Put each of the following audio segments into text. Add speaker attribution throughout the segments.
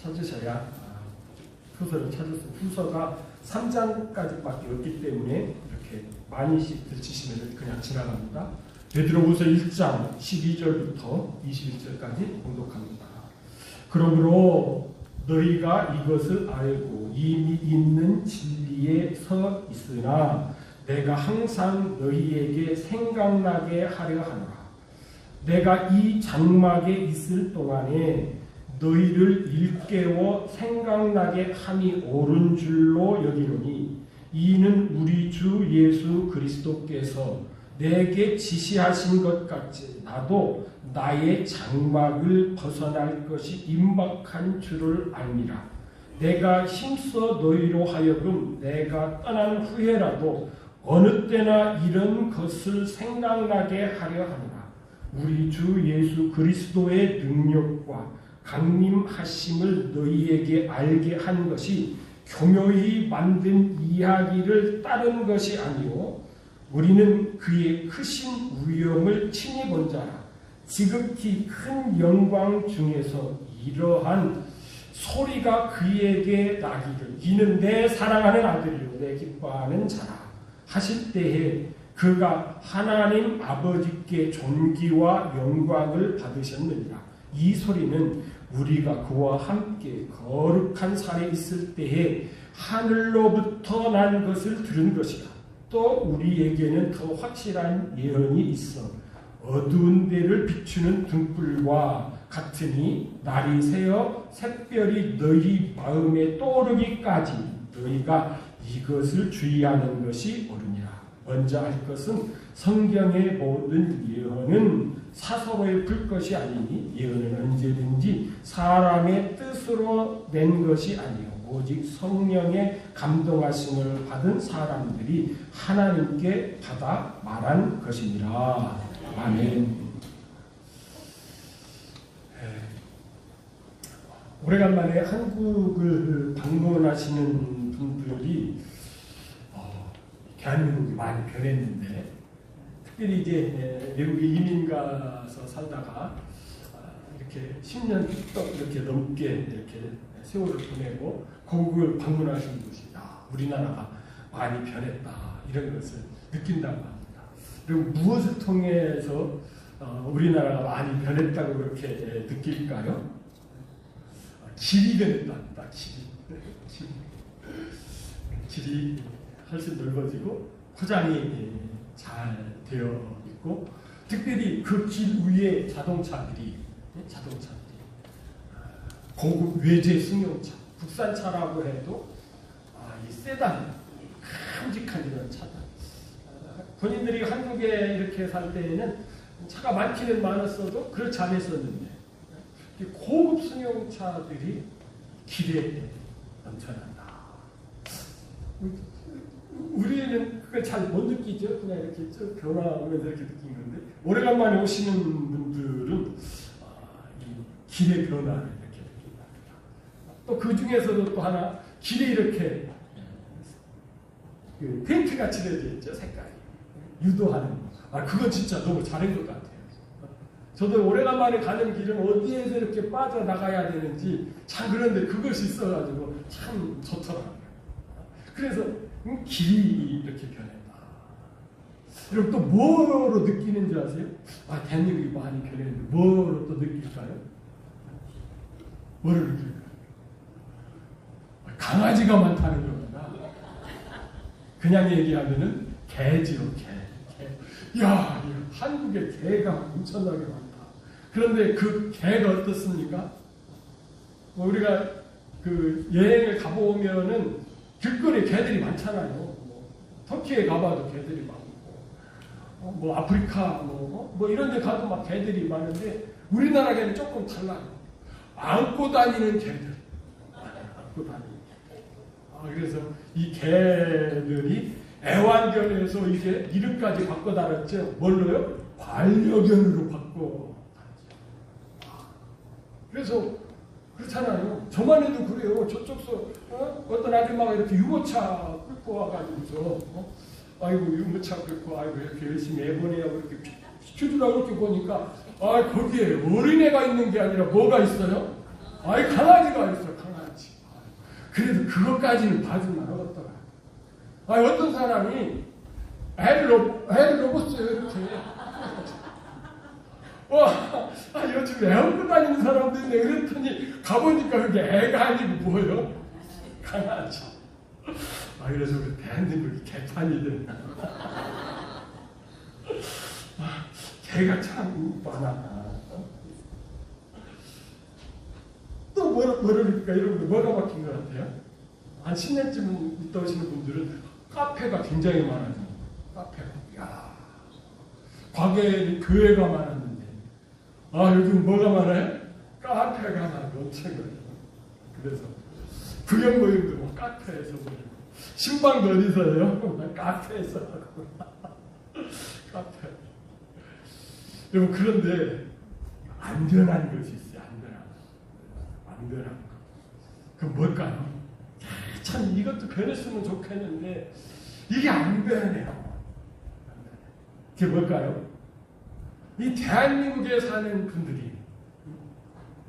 Speaker 1: 찾으셔야 후서를 찾을 수 후서가 3장까지밖에 없기 때문에 이렇게 많이씩 들치시면 그냥 지나갑니다. 베드로후서 1장 12절부터 21절까지 봉독합니다. 그러므로 너희가 이것을 알고 이미 있는 진리에 서 있으나 내가 항상 너희에게 생각나게 하려 하노라. 내가 이 장막에 있을 동안에 너희를 일깨워 생각나게 함이 옳은 줄로 여기노니 이는 우리 주 예수 그리스도께서 내게 지시하신 것 같이 나도 나의 장막을 벗어날 것이 임박한 줄을 압니다. 내가 힘써 너희로 하여금 내가 떠난 후에라도 어느 때나 이런 것을 생각나게 하려 하노라. 우리 주 예수 그리스도의 능력과 강림하심을 너희에게 알게 한 것이 교묘히 만든 이야기를 따른 것이 아니요 우리는 그의 크신 위엄을 친히 본 자라. 지극히 큰 영광 중에서 이러한 소리가 그에게 나기를 이는 내 사랑하는 아들이요 내 기뻐하는 자라 하실 때에 그가 하나님 아버지께 존귀와 영광을 받으셨느니라. 이 소리는 우리가 그와 함께 거룩한 산에 있을 때에 하늘로부터 난 것을 들은 것이다. 또 우리에게는 더 확실한 예언이 있어 어두운 데를 비추는 등불과 같으니 날이 새어 샛별이 너희 마음에 떠오르기까지 너희가 이것을 주의하는 것이 옳으니라. 먼저 할 것은 성경의 모든 예언은 사서로의 풀 것이 아니니 예언은 언제든지 사람의 뜻으로 낸 것이 아니요 오직 성령의 감동하심을 받은 사람들이 하나님께 받아 말한 것이니라. 아멘. 오래간만에 한국을 방문하시는 분들이 대한민국이 많이 변했는데 특별히 이제 외국에 이민 가서 살다가 이렇게 10년 뚝 이렇게 넘게 이렇게 세월을 보내고 고국을 방문하시는 분이 우리나라가 많이 변했다 이런 것을 느낀다고 합니다. 그리고 무엇을 통해서 우리나라가 많이 변했다고 그렇게 느낄까요? 길이 변했답니다. 길이 훨씬 넓어지고 포장이 잘 되어 있고 특별히 그 길 위에 자동차들이 고급 외제 승용차 국산차라고 해도 이 세단 큼직한 이런 차들 본인들이 한국에 이렇게 살 때에는 차가 많기는 많았어도 그렇지 않았었는데 고급 승용차들이 길에 넘쳐난다. 우리는 그걸 잘 못 느끼죠. 그냥 이렇게 쭉 변화하면서 이렇게 느낀 건데 오래간만에 오시는 분들은 이 길의 변화를 이렇게 느낀다. 또 그 중에서도 또 하나 길에 이렇게 그 페인트가 칠해져 있죠. 색깔이 유도하는 그건 진짜 너무 잘한 것 같아요. 저도 오래간만에 가는 길은 어디에서 이렇게 빠져나가야 되는지 참 그런데 그것이 있어가지고 참 좋더라고요. 그래서 길이 이렇게 변했다. 그리고 또 뭐로 느끼는지 아세요? 대한민국이 많이 변했는데 뭐로 또 느낄까요? 뭐를 느낄까요? 강아지가 많다는 겁니다. 그냥 얘기하면은 개지요, 개. 야, 한국에 개가 엄청나게 많다. 그런데 그 개가 어떻습니까? 우리가 그 여행을 가보면은 길거리에 개들이 많잖아요. 터키에 가봐도 개들이 많고, 아프리카, 이런 데 가도 막 개들이 많은데, 우리나라 개는 조금 달라요. 안고 다니는 개들. 안고 다니는 개. 그래서 이 개들이 애완견에서 이제 이름까지 바꿔 달았죠. 뭘로요? 반려견으로 바꿔 달았죠. 그래서 그렇잖아요. 저만 해도 그래요. 저쪽서 어떤 아줌마가 이렇게 유모차 끌고 와가지고서 아이고 유모차 끌고 아이고 이렇게 열심히 애보내하고 이렇게 비켜주라고 이렇게 보니까 거기에 어린애가 있는 게 아니라 뭐가 있어요? 강아지가 있어요. 그래도 그것까지는 봐주면 어떠라. 어떤 사람이 애를 업었어요, 이렇게. 요즘 애 업고 다니는 사람도 있네. 그랬더니 가보니까 그게 애가 아니고 뭐예요? 강아지. 그래서 우리 대한민국이 개판이 됐나. 개가 참 많아. 또 뭐랄까, 여러분들 뭐가 바뀐 것 같아요? 한 10년쯤 있다 오시는 분들은 카페가 굉장히 많아요. 카페가. 야, 과거에는 교회가 많았는데, 요즘 뭐가 많아요? 카페가 많아요. 엄청 많아요. 그래서 구경 모임도 뭐 카페에서 모이고, 신방도 어디서 해요? 카페에서 하고. 카페. 여러분, 그런데 안 변한 것이 있어요. 안 변한 거. 그럼 뭘까요? 참 이것도 변했으면 좋겠는데 이게 안 변해요. 그게 뭘까요? 이 대한민국에 사는 분들이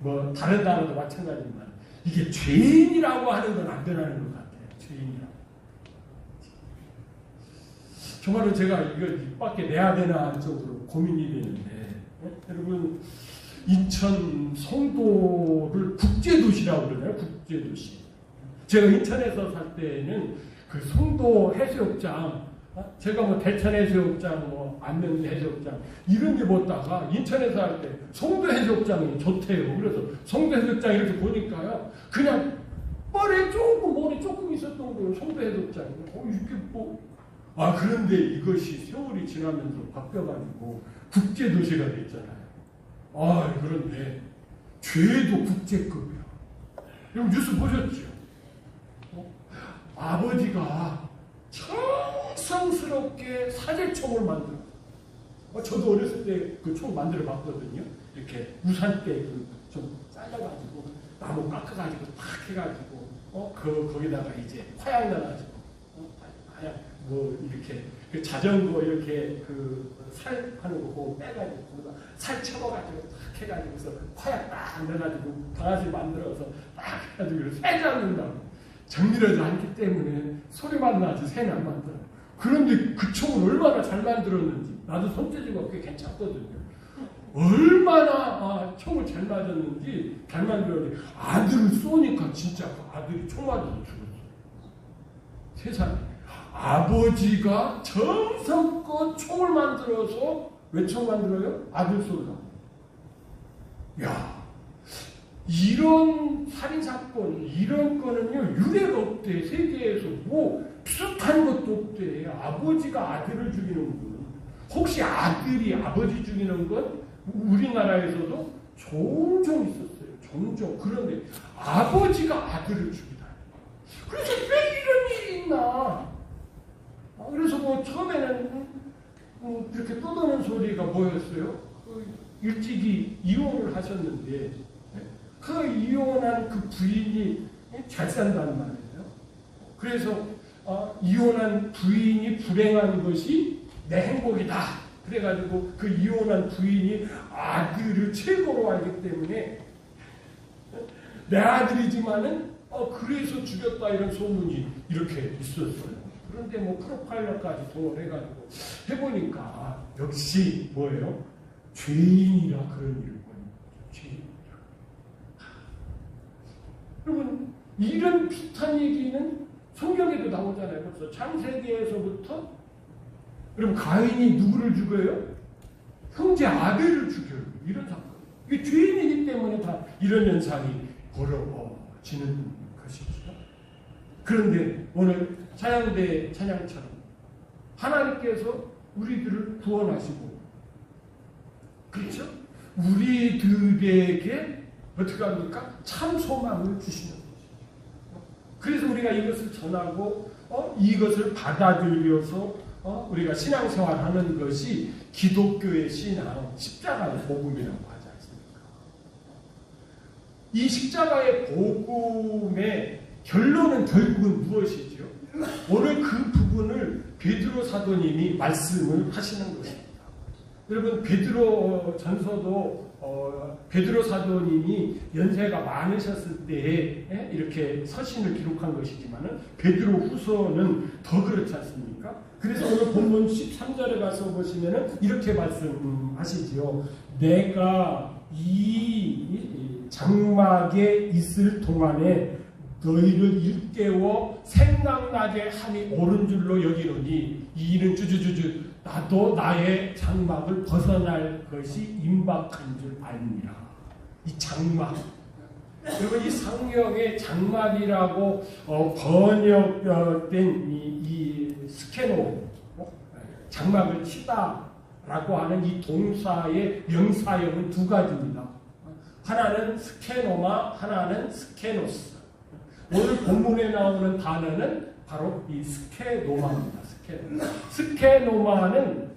Speaker 1: 뭐 다른 나라도 마찬가지지만 이게 죄인이라고 하는 건 안 변하는 것 같아요. 죄인이라고. 정말로 제가 이걸 입 밖에 내야 되나 할 정도로 고민이 되는데, 여러분, 인천 송도를 국제도시라고 그러나요? 국제도시. 제가 인천에서 살 때는 그 송도 해수욕장, 제가 뭐 대천 해수욕장, 뭐 안면 해수욕장 이런 데 보다가 인천에서 할 때 송도 해수욕장이 좋대요. 그래서 송도 해수욕장 이렇게 보니까요, 그냥 모래 조금 있었던 거예요. 송도 해수욕장이. 이렇게 뭐. 그런데 이것이 세월이 지나면서 바뀌어가지고 국제도시가 됐잖아요. 그런데 죄도 국제급이야. 여러분 뉴스 보셨죠? 아버지가 정성스럽게 사제총을 만들어. 저도 어렸을 때 그 총 만들어 봤거든요. 이렇게 우산 때 좀 잘라가지고 나무 깎아가지고 탁 해가지고 거기다가 이제 화약 넣어가지고 뭐 이렇게 그 자전거 이렇게 그 살 하는 거 그거 빼가지고 거기다 살 쳐가지고 딱 해가지고서 화약 딱 넣어가지고 강아지 만들어서 딱 해가지고 새 잡는다고. 정밀하지 않기 때문에 소리만 나지 새는 안 만들어. 그런데 그 총을 얼마나 잘 만들었는지 나도 손재주가 꽤 괜찮거든요. 얼마나 총을 잘 맞았는지 잘 만들었는데 아들을 쏘니까 진짜 그 아들이 총 맞아서 죽었어. 세상에. 아버지가 정성껏 총을 만들어서 왜 총 만들어요? 아들 쏘려고. 야, 이런 살인사건, 이런 거는요, 유례가 없대. 세계에서 뭐 비슷한 것도 없대. 아버지가 아들을 죽이는 건. 혹시 아들이 아버지 죽이는 건 우리나라에서도 종종 있었어요. 종종. 그런데 아버지가 아들을 죽이다. 그래서 왜 이런 일이 있나? 그래서 뭐 처음에는 그렇게 떠드는 소리가 뭐였어요? 일찍이 이혼을 하셨는데 그 이혼한 그 부인이 잘 산다는 말이에요. 그래서 이혼한 부인이 불행한 것이 내 행복이다. 그래가지고 그 이혼한 부인이 아들을 최고로 알기 때문에 내 아들이지만은 그래서 죽였다 이런 소문이 이렇게 있었어요. 그런데 뭐 프로파일러까지 동원해가지고 해보니까 역시 뭐예요? 죄인이라 그런 일을 보는 거죠. 죄인이라. 여러분 이런 비슷한 얘기는 성경에도 나오잖아요. 벌써 창세기에서부터. 여러분 가인이 누구를 죽여요? 형제 아벨을 죽여요. 이런 사건. 이게 죄인이기 때문에 다 이런 현상이 벌어지는 것이죠. 그런데 오늘 찬양대 찬양처럼 하나님께서 우리들을 구원하시고, 그렇죠? 우리들에게 어떻게 합니까? 참 소망을 주시는 거죠. 그래서 우리가 이것을 전하고 이것을 받아들여서 우리가 신앙생활하는 것이 기독교의 신앙, 십자가의 복음이라고 하지 않습니까? 이 십자가의 복음의 결론은 결국은 무엇이죠? 오늘 그 부분을 베드로 사도님이 말씀을 하시는 것입니다. 여러분 베드로 전서도 베드로 사도님이 연세가 많으셨을 때에 이렇게 서신을 기록한 것이지만은 베드로 후서는 더 그렇지 않습니까? 그래서 오늘 본문 13절에 가서 보시면은 이렇게 말씀하시지요. 내가 이 장막에 있을 동안에 너희를 일깨워 생각나게 함이 옳은 줄로 여기노니 이는 주주주주 나도 나의 장막을 벗어날 것이 임박한 줄 아니라. 이 장막, 그리고 이 성경의 장막이라고 번역된 이 스케노, 장막을 치다라고 하는 이 동사의 명사형은 두 가지입니다. 하나는 스케노마, 하나는 스케노스. 오늘 본문에 나오는 단어는 바로 이 스케노마입니다. 스케노마는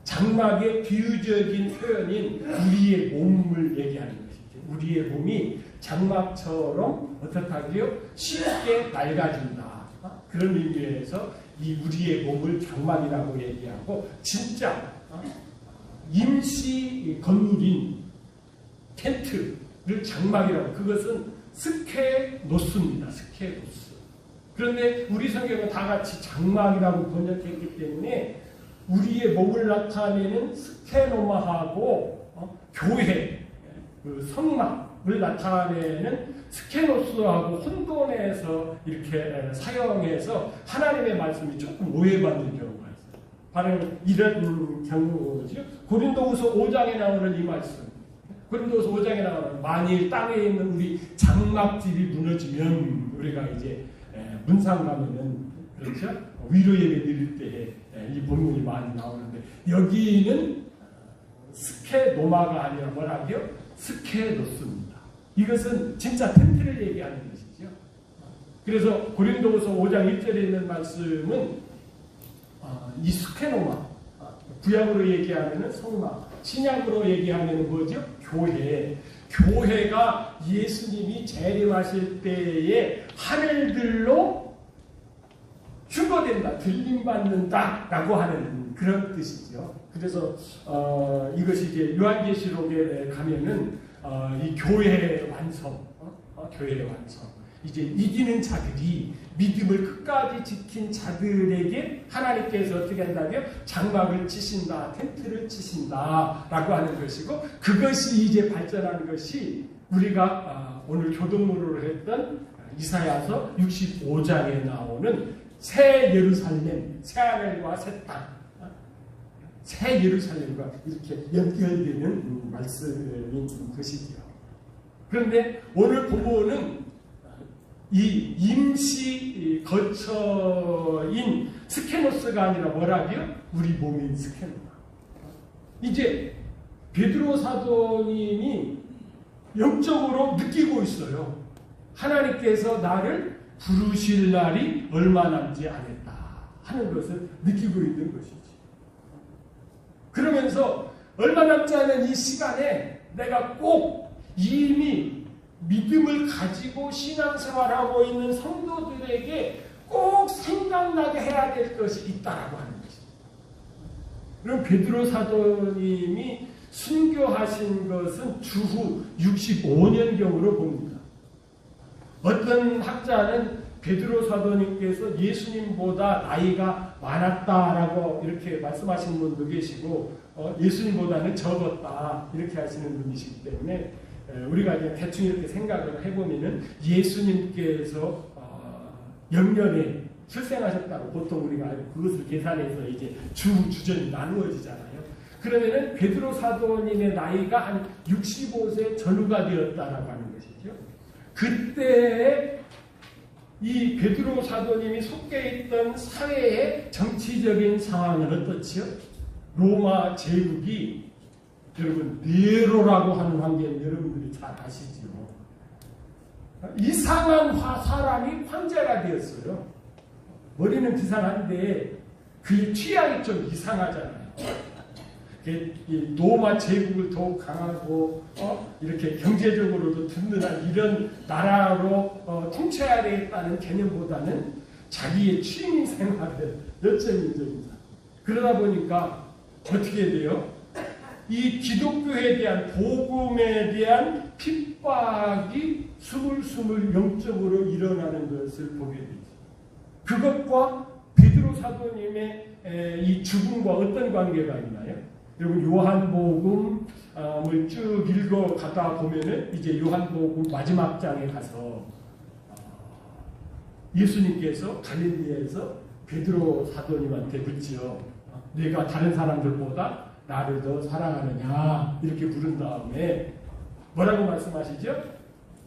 Speaker 1: 장막의 비유적인 표현인 우리의 몸을 얘기하는 것이죠. 우리의 몸이 장막처럼 어떻다고요? 쉽게 낡아진다. 그런 의미에서 이 우리의 몸을 장막이라고 얘기하고, 진짜 임시 건물인 텐트를 장막이라고, 그것은 스케노스입니다. 스케노스. 그런데 우리 성경은 다 같이 장막이라고 번역했기 때문에 우리의 몸을 나타내는 스케노마하고 교회, 그 성막을 나타내는 스케노스하고 혼돈해서 이렇게 사용해서 하나님의 말씀이 조금 오해받는 경우가 있어요. 바로 이런 경우죠. 고린도후서 5장에 나오는 이 말씀. 고린도후서 5장에 나오는, 만일 땅에 있는 우리 장막집이 무너지면, 우리가 이제 문상 가면은 그렇죠? 위로 예배 드릴 때에 이 본문이 많이 나오는데, 여기는 스케노마가 아니라 뭐라고요? 스케노스입니다. 이것은 진짜 텐트를 얘기하는 것이죠. 그래서 고린도후서 5장 1절에 있는 말씀은 이 스케노마, 구약으로 얘기하면 성막, 신약으로 얘기하면 뭐죠? 교회. 교회가 예수님이 재림하실 때에 하늘들로 휴거된다, 들림받는다 라고 하는 그런 뜻이죠. 그래서 이것이 이제 요한계시록에 가면은 이 교회의 완성, 교회의 완성. 이제 이기는 자들이, 믿음을 끝까지 지킨 자들에게 하나님께서 어떻게 한다고요? 장막을 치신다, 텐트를 치신다 라고 하는 것이고, 그것이 이제 발전하는 것이 우리가 오늘 교동으로 했던 이사야서 65장에 나오는 새 예루살렘, 새 하늘과 새 땅, 새 예루살렘과 이렇게 연결되는 말씀인 것이지요. 그런데 오늘 본문은 이 임시 거처인 스케노스가 아니라 뭐라고요? 우리 몸인 스케노마. 이제 베드로 사도님이 영적으로 느끼고 있어요. 하나님께서 나를 부르실 날이 얼마 남지 않았다 하는 것을 느끼고 있는 것이지. 그러면서 얼마 남지 않은 이 시간에 내가 꼭 이미 믿음을 가지고 신앙생활하고 있는 성도들에게 꼭 생각나게 해야 될 것이 있다라고 하는 것입니다. 그럼 베드로 사도님이 순교하신 것은 주후 65년경으로 봅니다. 어떤 학자는 베드로 사도님께서 예수님보다 나이가 많았다라고 이렇게 말씀하시는 분도 계시고, 예수님보다는 적었다 이렇게 하시는 분이시기 때문에 우리가 이제 대충 이렇게 생각을 해보면은 예수님께서 영년에 출생하셨다고 보통 우리가 알고, 그것을 계산해서 이제 주전이 나누어지잖아요. 그러면은 베드로 사도님의 나이가 한 65세 전후가 되었다라고 하는 것이죠. 그때 이 베드로 사도님이 속해 있던 사회의 정치적인 상황은 어떻지요? 로마 제국이, 여러분 네로라고 하는 황제는 여러분들이 잘 아시죠. 이상한 사람이 황제가 되었어요. 머리는 비상한데 그 취향이 좀 이상하잖아요. 이 로마 제국을 더욱 강하고 이렇게 경제적으로도 든든한 이런 나라로 통치해야 되겠다는 개념보다는 자기의 취미 생활을 열정인 적입니다. 그러다 보니까 어떻게 돼요? 이 기독교에 대한 복음에 대한 핍박이 스물스물 영적으로 일어나는 것을 보게 되죠. 그것과 베드로 사도님의 이 죽음과 어떤 관계가 있나요? 여러분 요한복음을 쭉 읽어 가다 보면은 이제 요한복음 마지막 장에 가서 예수님께서 갈릴리에서 베드로 사도님한테 묻지요. 내가 다른 사람들보다 나를 더 사랑하느냐 이렇게 물은 다음에 뭐라고 말씀하시죠?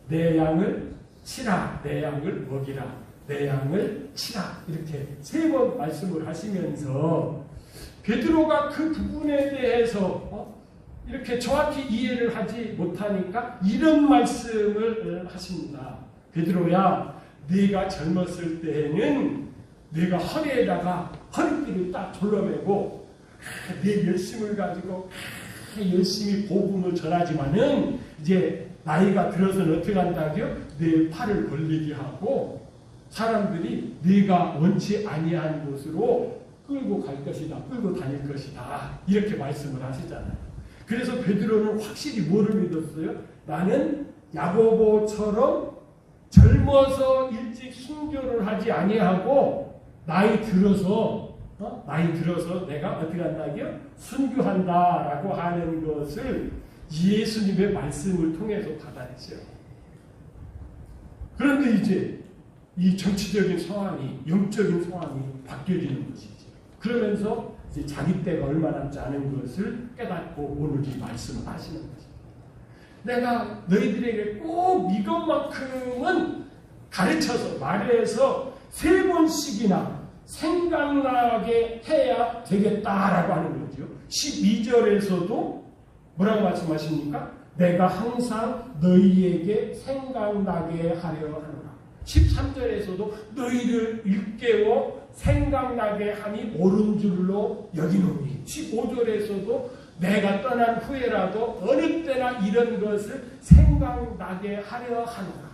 Speaker 1: 내 양을 치라, 내 양을 먹이라, 내 양을 치라 이렇게 3번 말씀을 하시면서 베드로가 그 부분에 대해서 이렇게 정확히 이해를 하지 못하니까 이런 말씀을 하십니다. 베드로야, 네가 젊었을 때에는 네가 허리에다가 허리띠를 딱 졸라매고 네 열심을 가지고 열심히 복음을 전하지만은 이제 나이가 들어서는 어떻게 한다고요? 내 팔을 벌리게 하고 사람들이 네가 원치 아니한 곳으로 끌고 갈 것이다. 끌고 다닐 것이다. 이렇게 말씀을 하시잖아요. 그래서 베드로는 확실히 뭐를 믿었어요? 나는 야고보처럼 젊어서 일찍 순교를 하지 아니하고 나이 들어서 내가 어떻게 한다고요? 순교한다라고 하는 것을 예수님의 말씀을 통해서 받았죠. 그런데 이제 이 정치적인 상황이, 영적인 상황이 바뀌어지는 것이죠. 그러면서 이제 자기 때가 얼마 남지 않은 것을 깨닫고 오늘 이 말씀을 하시는 것입니다. 내가 너희들에게 꼭 이것만큼은 가르쳐서 말해서 3번씩이나 생각나게 해야 되겠다라고 하는 거죠. 12절에서도 뭐라고 말씀하십니까? 내가 항상 너희에게 생각나게 하려 하노라. 13절에서도 너희를 일깨워 생각나게 함이 옳은 줄로 여기노니. 15절에서도 내가 떠난 후에라도 어느 때나 이런 것을 생각나게 하려 하노라.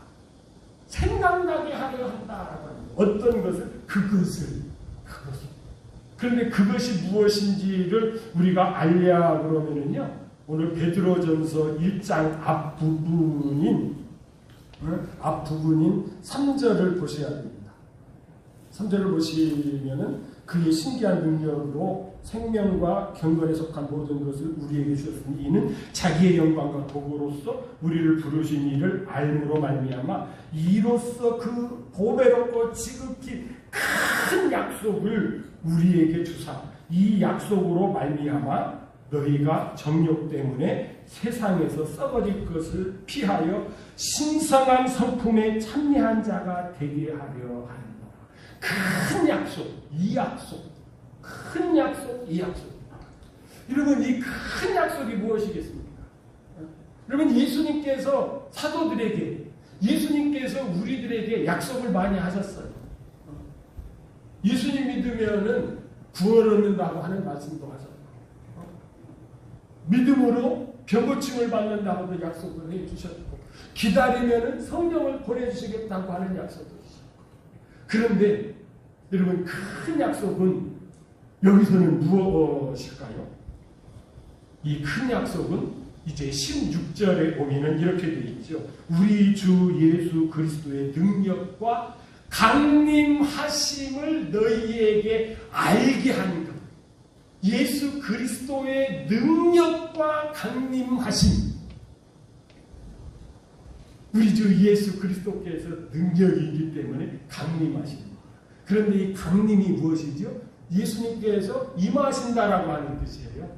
Speaker 1: 생각나게 하려 한다라고 합니다. 어떤 것을? 그것을. 그런데 그것이 무엇인지를 우리가 알려 그러면은요, 오늘 베드로전서 1장 앞부분인 3절을 보셔야 됩니다. 3절을 보시면은 그의 신기한 능력으로 생명과 경건에 속한 모든 것을 우리에게 주셨으니 이는 자기의 영광과 복으로서 우리를 부르신 이를 알므로 말미암아 이로써 그 보배롭고 지극히 큰 약속을 우리에게 주사 이 약속으로 말미암아 너희가 정욕 때문에 세상에서 썩어질 것을 피하여 신성한 성품에 참여한 자가 되게 하려 하는다. 큰 약속, 이 약속, 큰 약속, 이 약속. 여러분, 이 큰 약속이 무엇이겠습니까? 여러분, 예수님께서 사도들에게, 예수님께서 우리들에게 약속을 많이 하셨어요. 예수님 믿으면은 구원 얻는다고 하는 말씀도 하셨고, 믿음으로 병고침을 받는다고도 약속을 해주셨고, 기다리면은 성령을 보내주시겠다고 하는 약속도 주셨고. 그런데 여러분, 큰 약속은 여기서는 무엇일까요? 이 큰 약속은 이제 16절에 보면은 이렇게 되어 있죠. 우리 주 예수 그리스도의 능력과 강림하심을 너희에게 알게 하는 것. 예수 그리스도의 능력과 강림하심. 우리 주 예수 그리스도께서 능력이 있기 때문에 강림하십니다. 그런데 이 강림이 무엇이죠? 예수님께서 임하신다라고 하는 뜻이에요.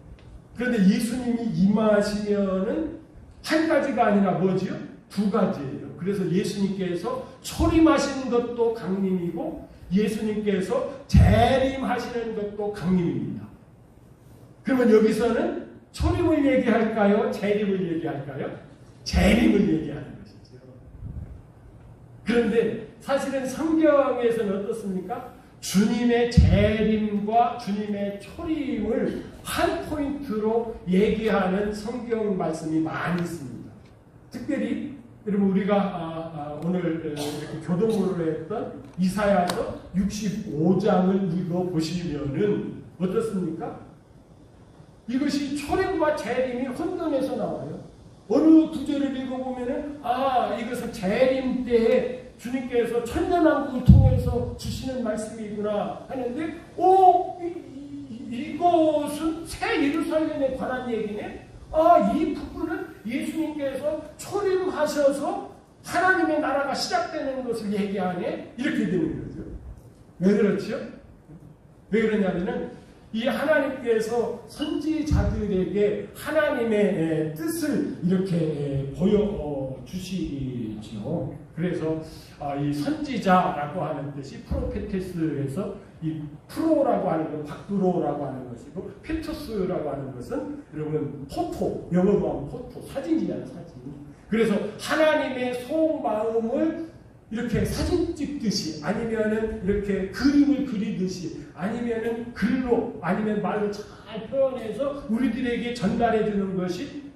Speaker 1: 그런데 예수님이 임하시면은 한 가지가 아니라 뭐지요? 2가지예요. 그래서 예수님께서 초림하시는 것도 강림이고 예수님께서 재림하시는 것도 강림입니다. 그러면 여기서는 초림을 얘기할까요? 재림을 얘기할까요? 재림을 얘기하는 것이죠. 그런데 사실은 성경에서는 어떻습니까? 주님의 재림과 주님의 초림을 한 포인트로 얘기하는 성경 말씀이 많이 있습니다. 특별히 여러분 우리가 오늘 이렇게 교동으로 했던 이사야서 65장을 읽어보시면은 어떻습니까? 이것이 초림과 재림이 혼돈에서 나와요. 어느 구절을 읽어보면은 이것은 재림 때에 주님께서 천년왕국을 통해서 주시는 말씀이구나 하는데 이것은 새 예루살렘에 관한 얘기네. 이 부분은 예수님께서 초림하셔서 하나님의 나라가 시작되는 것을 얘기하네. 이렇게 되는 거죠. 왜 그렇죠? 왜 그러냐면은 이 하나님께서 선지자들에게 하나님의 뜻을 이렇게 보여주시지요. 그래서 이 선지자라고 하는 뜻이 프로페테스에서 이 프로라고 하는 건 곽두로라고 하는 것이고 페토스라고 하는 것은 여러분 포토, 영어로 하면 포토, 사진이잖아요. 사진. 그래서 하나님의 속마음을 이렇게 사진 찍듯이 아니면은 이렇게 그림을 그리듯이 아니면은 글로 아니면 말로 잘 표현해서 우리들에게 전달해 주는 것이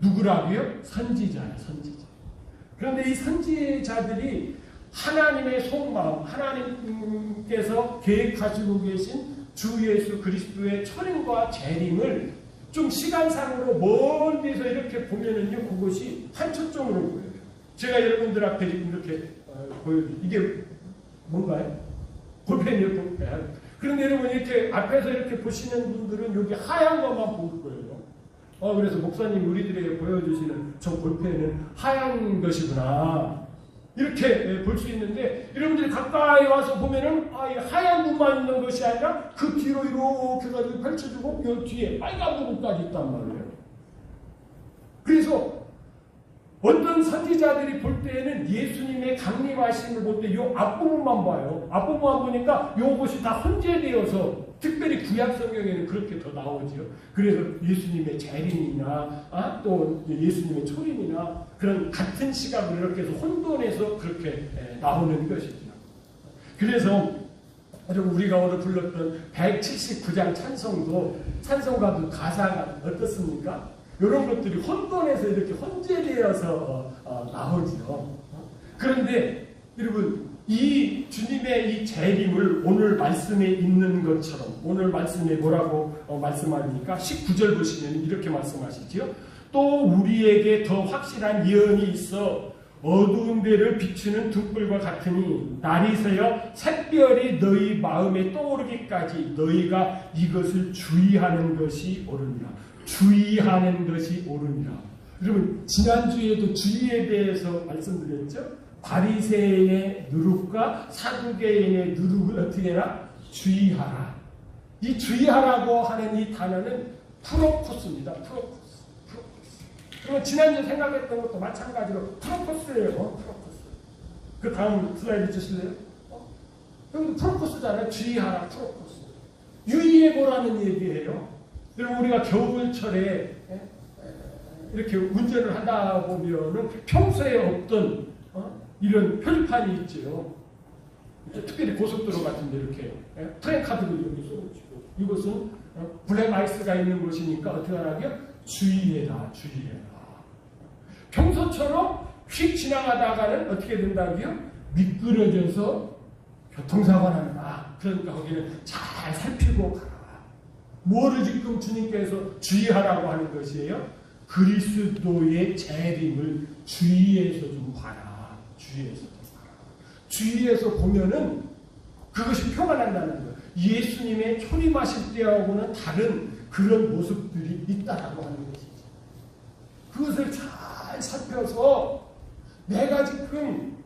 Speaker 1: 누구라고요? 선지자예요. 선지자. 그런데 이 선지자들이 하나님의 속마음, 하나님께서 계획하시고 계신 주 예수 그리스도의 초림과 재림을 좀 시간상으로 먼 데서 이렇게 보면은요, 그것이 한 초점으로 보여요. 제가 여러분들 앞에 이렇게 보여드릴게요. 이게 뭔가요? 볼펜이요, 볼펜. 그런데 여러분 이렇게 앞에서 이렇게 보시는 분들은 여기 하얀 것만 볼 거예요. 그래서 목사님 우리들에게 보여주시는 저 볼펜은 하얀 것이구나. 이렇게 볼 수 있는데 여러분들이 가까이 와서 보면은 이 하얀 부분만 있는 것이 아니라 그 뒤로 이렇게 가지고 펼쳐주고 이 뒤에 빨간 부분까지 있단 말이에요. 그래서 어떤 선지자들이 볼 때에는 예수님의 강림하심을 볼 때 이 앞부분만 봐요. 앞부분만 보니까 이것이 다 혼재되어서 특별히 구약 성경에는 그렇게 더 나오죠. 그래서 예수님의 재림이나 또 예수님의 초림이나 그런 같은 시각을 이렇게 해서 혼돈해서 그렇게 나오는 것이죠. 그래서 여러분 우리가 오늘 불렀던 179장 찬송가도 가사가 어떻습니까? 이런 것들이 혼돈에서 이렇게 혼재되어서 나오죠. 그런데 여러분 이 주님의 이 재림을 오늘 말씀에 있는 것처럼 오늘 말씀에 뭐라고 말씀하니까 19절 보시면 이렇게 말씀하시죠. 또 우리에게 더 확실한 예언이 있어 어두운 데를 비추는 등불과 같으니 날이 새어 샛별이 너희 마음에 떠오르기까지 너희가 이것을 주의하는 것이 옳으니라. 주의하는 것이 옳으니라. 여러분 지난주에도 주의에 대해서 말씀드렸죠. 바리새인의 누룩과 사두개인의 누룩을 어떻게 해라? 주의하라. 이 주의하라고 하는 이 단어는 프로코스입니다. 프로코스. 그러면 지난주에 생각했던 것도 마찬가지로 프로코스예요. 프로코스. 그 다음 슬라이드 주실래요? 여기 프로코스잖아요. 주의하라. 프로코스. 유의해보라는 얘기예요. 여러분 우리가 겨울철에 이렇게 운전을 하다 보면은 평소에 없던 이런 표지판이 있죠. 특별히 고속도로 같은 데 이렇게 프레카드를 여기 쏘고 이것은 블랙 아이스가 있는 곳이니까 어떻게 하라고요? 주의해라. 주의해라. 평소처럼 휙 지나가다가는 어떻게 된다고요? 미끄러져서 교통사고가 난다. 그러니까 거기는 잘 살피고 가라. 뭐를 지금 주님께서 주의하라고 하는 것이에요? 그리스도의 재림을 주의해서 좀 봐라. 주의해서 좀 봐라. 주의해서 보면은 그것이 표가 난다는 거예요. 예수님의 초림하실 때하고는 다른 그런 모습들이 있다라고 하는 것이죠. 그것을 잘 살펴서 내가 지금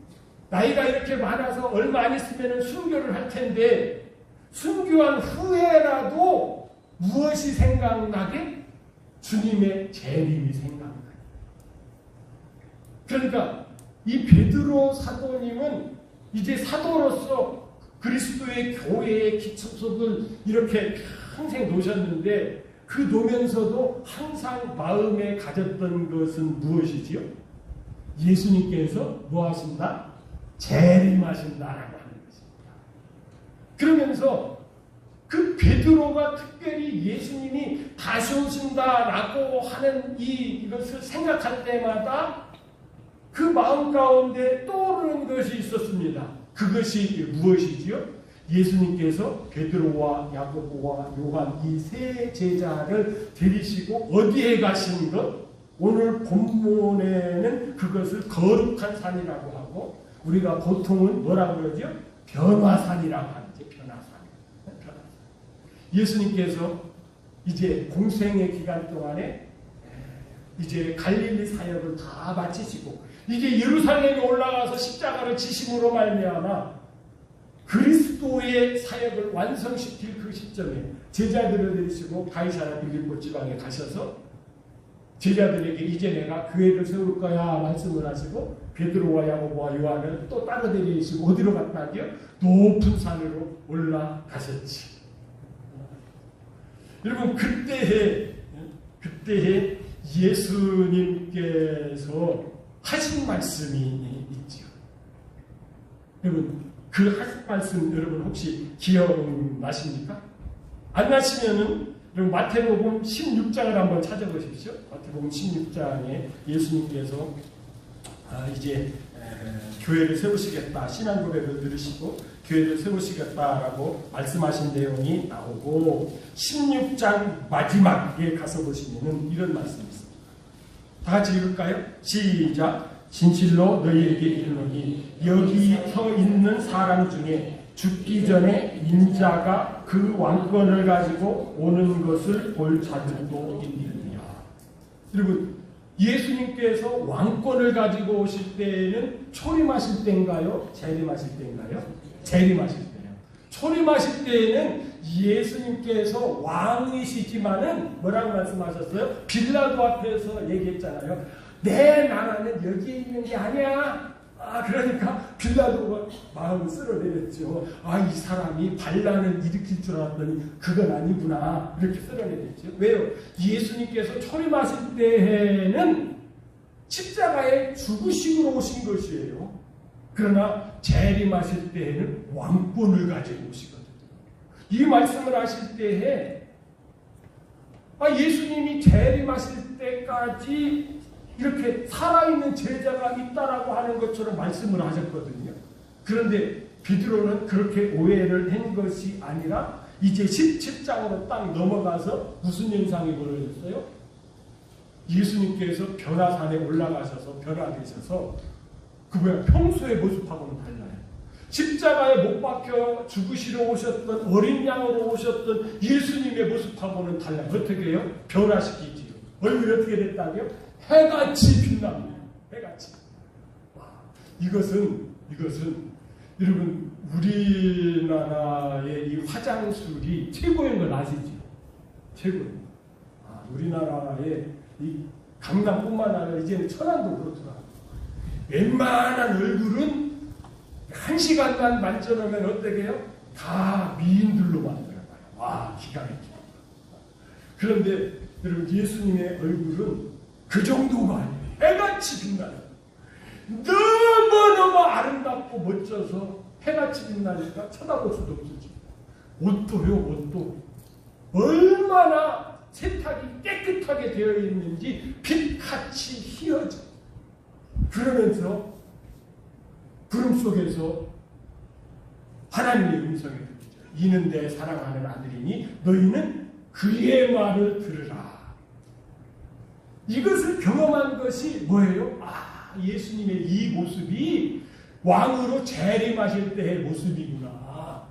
Speaker 1: 나이가 이렇게 많아서 얼마 안 있으면 순교를 할 텐데 순교한 후에라도 무엇이 생각나게? 주님의 재림이 생각나게. 그러니까 이 베드로 사도님은 이제 사도로서 그리스도의 교회의 기초석을 이렇게 평생 놓으셨는데 그 놓으면서도 항상 마음에 가졌던 것은 무엇이지요? 예수님께서 뭐 하신다? 재림하신다라고 하는 것입니다. 그러면서 그 베드로가 특별히 예수님이 다시 오신다라고 하는 이것을 생각할 때마다 그 마음 가운데 떠오르는 것이 있었습니다. 그것이 무엇이지요? 예수님께서 베드로와 야고보와 요한 이 세 제자를 데리시고 어디에 가신 것? 오늘 본문에는 그것을 거룩한 산이라고 하고 우리가 보통은 뭐라고 그러죠? 변화산이라고 하죠. 변화산. 예수님께서 이제 공생의 기간 동안에 이제 갈릴리 사역을 다 마치시고 이제 예루살렘에 올라가서 십자가를 지심으로 말미암아 그리스도의 사역을 완성시킬 그 시점에 제자들을 데리시고 가이사랴 빌립보 지방에 가셔서 제자들에게 이제 내가 교회를 세울 거야 말씀을 하시고 베드로와 야고보와 요한을 또 따로 데리시고 어디로 갔다고요? 높은 산으로 올라가셨지. 여러분 그때에 예수님께서 하신 말씀이 있죠. 여러분 그 하신 말씀 여러분 혹시 기억나십니까? 안 나시면은 여러분 마태복음 16장을 한번 찾아보십시오. 마태복음 16장에 예수님께서 이제 교회를 세우시겠다 신앙 고백을 들으시고 교회를 세우시겠다라고 말씀하신 내용이 나오고 16장 마지막에 가서 보시면은 이런 말씀이 있습니다. 다 같이 읽을까요? 시작. 진실로 너희에게 이르노니 여기 서 있는 사람 중에 죽기 전에 인자가 그 왕권을 가지고 오는 것을 볼 자들도 있느니라. 여러분 예수님께서 왕권을 가지고 오실 때에는 초림하실 때인가요? 재림하실 때인가요? 재림하실 때요. 초림하실 때에는 예수님께서 왕이시지만은 뭐라고 말씀하셨어요? 빌라도 앞에서 얘기했잖아요. 내 나라는 여기에 있는 게 아니야. 그러니까 빌라도가 마음을 쓸어내렸죠. 이 사람이 반란을 일으킬 줄 알았더니 그건 아니구나. 이렇게 쓸어내렸죠. 왜요? 예수님께서 초림하실 때에는 십자가에 죽으심으로 오신 것이에요. 그러나 재림하실 때에는 왕권을 가지고 오시거든요. 이 말씀을 하실 때에 예수님이 재림하실 때까지 이렇게 살아있는 제자가 있다라고 하는 것처럼 말씀을 하셨거든요. 그런데 베드로는 그렇게 오해를 한 것이 아니라 이제 17장으로 딱 넘어가서 무슨 현상이 벌어졌어요? 예수님께서 변화산에 올라가셔서 변화되셔서 평소의 모습하고는 달라요. 십자가에 못 박혀 죽으시러 오셨던 어린 양으로 오셨던 예수님의 모습하고는 달라요. 어떻게 해요? 변화시키지요. 얼굴이 어떻게 됐다고요? 해같이 빛납니다. 해같이. 이것은 여러분 우리나라의 이 화장술이 최고인 걸 아시죠? 최고예요. 우리나라의 이 강남뿐만 아니라 이제는 천안도 그렇더라고요. 웬만한 얼굴은 1시간만 만져놓으면 어떻게 해요? 다 미인들로 만들어봐요. 기가 막히죠. 그런데 여러분 예수님의 얼굴은 그 정도가 아니에요. 해같이 빛나요. 너무너무 아름답고 멋져서 해같이 빛나니까 쳐다볼 수도 없지. 옷도요, 옷도. 얼마나 세탁이 깨끗하게 되어 있는지 빛같이 휘어져. 그러면서 구름 속에서 하나님의 음성이 들리죠. 이는 내 사랑하는 아들이니 너희는 그의 말을 들으라. 이것을 경험한 것이 뭐예요? 예수님의 이 모습이 왕으로 재림하실 때의 모습이구나.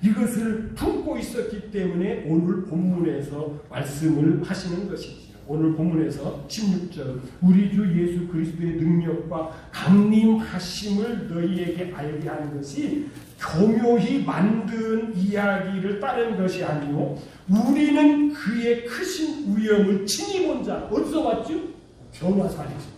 Speaker 1: 이것을 품고 있었기 때문에 오늘 본문에서 말씀을 하시는 것이지요. 오늘 본문에서 16절 우리 주 예수 그리스도의 능력과 강림하심을 너희에게 알게 하는 것이 교묘히 만든 이야기를 따르는 것이 아니고 우리는 그의 크신 위엄을 친히 본 자. 어디서 봤죠? 변화산에서.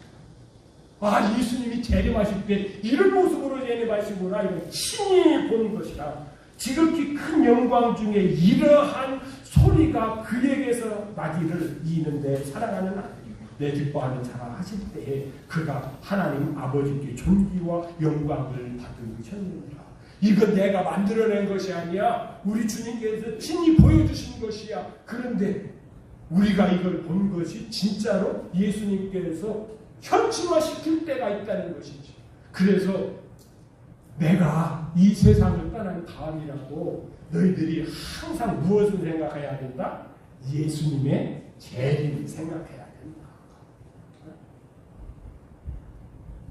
Speaker 1: 예수님이 재림하실 때 이런 모습으로 재림하시구나. 이걸 친히 본 것이라. 지극히 큰 영광 중에 이러한 소리가 그에게서 나기를 이는데 사랑하는 아들이 내 기뻐하는 자라 하실 때에 그가 하나님 아버지께 존귀와 영광을 받으셨느니라. 이건 내가 만들어낸 것이 아니야. 우리 주님께서 친히 보여주신 것이야. 그런데 우리가 이걸 본 것이 진짜로 예수님께서 현실화시킬 때가 있다는 것이지. 그래서 내가 이 세상을 떠난 다음이라도 너희들이 항상 무엇을 생각해야 된다? 예수님의 재림을 생각해야 된다.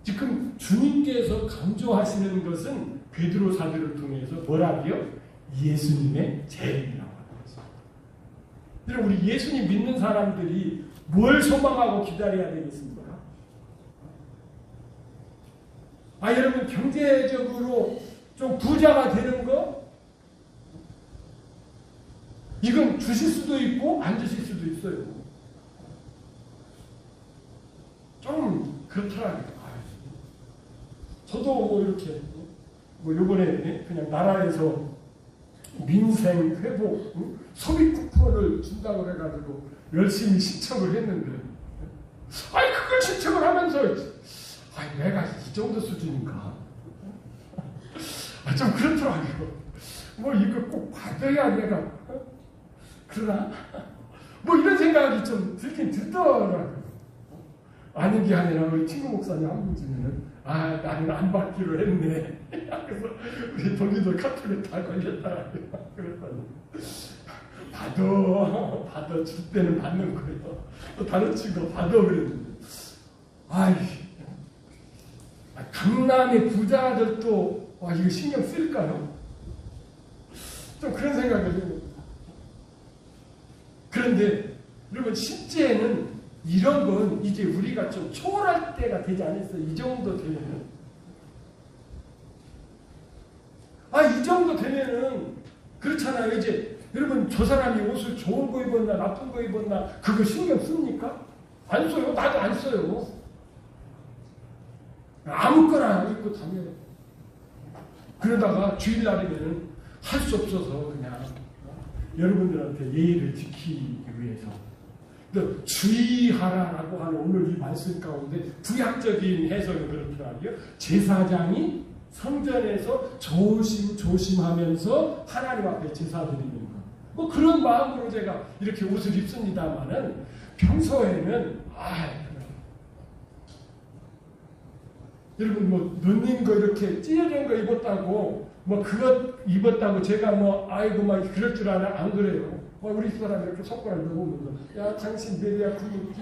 Speaker 1: 지금 주님께서 강조하시는 것은 베드로 사도를 통해서 뭐라고요? 예수님의 재림이라고 하는 것입니다. 여러분, 우리 예수님 믿는 사람들이 뭘 소망하고 기다려야 되겠습니까? 여러분, 경제적으로 좀 부자가 되는 거? 이건 주실 수도 있고 안 주실 수도 있어요. 좀 그렇더라고요. 저도 뭐 이렇게 요번에 그냥 나라에서 민생 회복 소비 쿠폰을 준다고 해가지고 열심히 신청을 했는데, 그걸 신청을 하면서 내가 이 정도 수준인가? 좀 그렇더라고요. 뭐 이거 꼭 받아야 내가 그러나? 뭐 이런 생각이 좀 들긴 들더라고요. 아닌 게 아니라 우리 친구 목사님 한 분 중에는 나는 안 받기로 했네. 그래서 우리 동기도 카톡에 다 걸렸다. 그랬더니 받아 줄 때는 받는 거예요. 또 다른 친구가 받아 그랬는데, 강남의 부자들도 이거 신경 쓸까요? 좀 그런 생각을 해요. 그런데 여러분, 실제는 이런 건 이제 우리가 좀 초월할 때가 되지 않았어요? 이 정도 되면은. 이 정도 되면은 그렇잖아요. 이제 여러분, 저 사람이 옷을 좋은 거 입었나 나쁜 거 입었나 그거 신경 씁니까? 안 써요. 나도 안 써요. 아무거나 입고 다녀요. 그러다가 주일날이면은 할 수 없어서 그냥 여러분들한테 예의를 지키기 위해서 주의하라라고 하는 오늘 이 말씀 가운데 구약적인 해석은 그렇더라고요. 제사장이 성전에서 조심하면서 하나님 앞에 제사 드리는 것. 뭐 그런 마음으로 제가 이렇게 옷을 입습니다만은 평소에는 여러분, 뭐 넣는 거 이렇게 찢어진 거 입었다고 그것 입었다고 제가 막 그럴 줄 아나? 안 그래요. 우리 사람 이렇게 손가락 넣어보면서 당신 내리야 구멍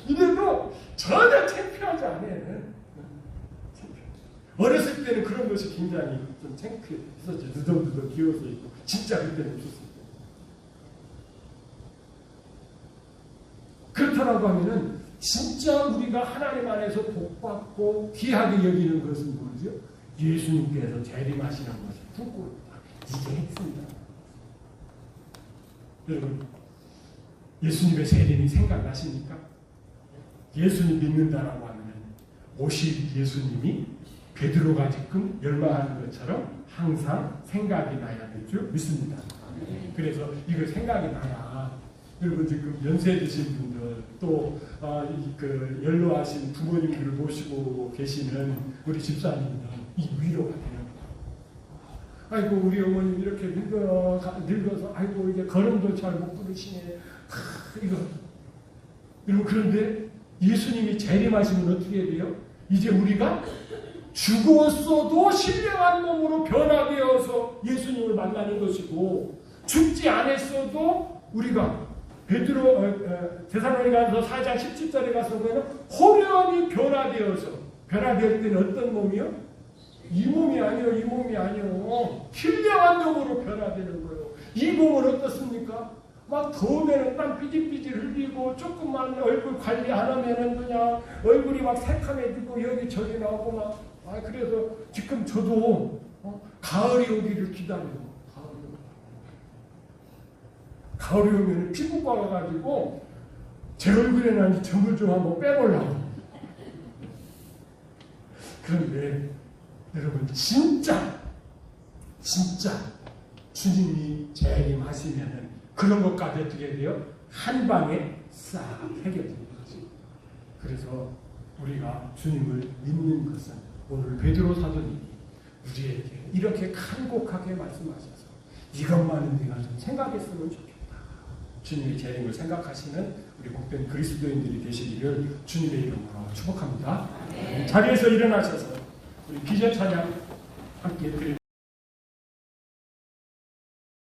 Speaker 1: 이래도 전혀 창피하지 않아요. 어렸을 때는 그런 것이 굉장히 좀 창피했었죠. 누더누더 기어서 있고 진짜 그때는 없었어요. 그렇다고 하면은 진짜 우리가 하나님 안에서 복받고 귀하게 여기는 것은 뭐죠? 예수님께서 재림하시는 것을 품고 있다. 이게 핵심이다. 여러분, 예수님의 재림이 생각나십니까? 예수님 믿는다라고 하면 오실 예수님이 베드로가 지금 멸망하는 것처럼 항상 생각이 나야 될 줄 믿습니다. 그래서 이걸 생각이 나야 여러분, 지금 연세 드신 분들 또 연로하신 부모님들을 모시고 계시는 우리 집사님들 이 위로가 되는 거예요. 우리 어머님 이렇게 늙어서 이제 걸음도 잘 못 부르시네. 이거 여러분, 그런데 예수님이 재림하시면 어떻게 돼요? 이제 우리가 죽었어도 신령한 몸으로 변화되어서 예수님을 만나는 것이고, 죽지 않았어도 우리가 데살로니가서 4장 17절에 가서 보면 호련히 변화될 때는 어떤 몸이요? 이 몸이 아니요. 신령한 몸으로 변화되는 거예요. 이 몸은 어떻습니까? 막 더우면은 땀 삐질삐질 흘리고, 조금만 얼굴 관리 안 하면은 그냥 얼굴이 막 새카매지고 여기저기 나오고 그래서 지금 저도 가을이 오기를 기다려요. 가을이 오면 피부과 가가지고 제 얼굴에 난 점을 좀 한번 빼보려고. 그런데 여러분, 진짜 주님이 재림하시면은 그런 것까지 어떻게 돼요? 한 방에 싹 해결되는 거죠. 그래서 우리가 주님을 믿는 것은 오늘 베드로 사도님이 우리에게 이렇게 간곡하게 말씀하셔서 이것만은 내가 좀 생각했으면 좋겠다. 주님의 재림을 생각하시는 우리 복된 그리스도인들이 되시기를 주님의 이름으로 축복합니다. 자리에서 일어나셔서 우리 비전 찬양 함께 드립니다.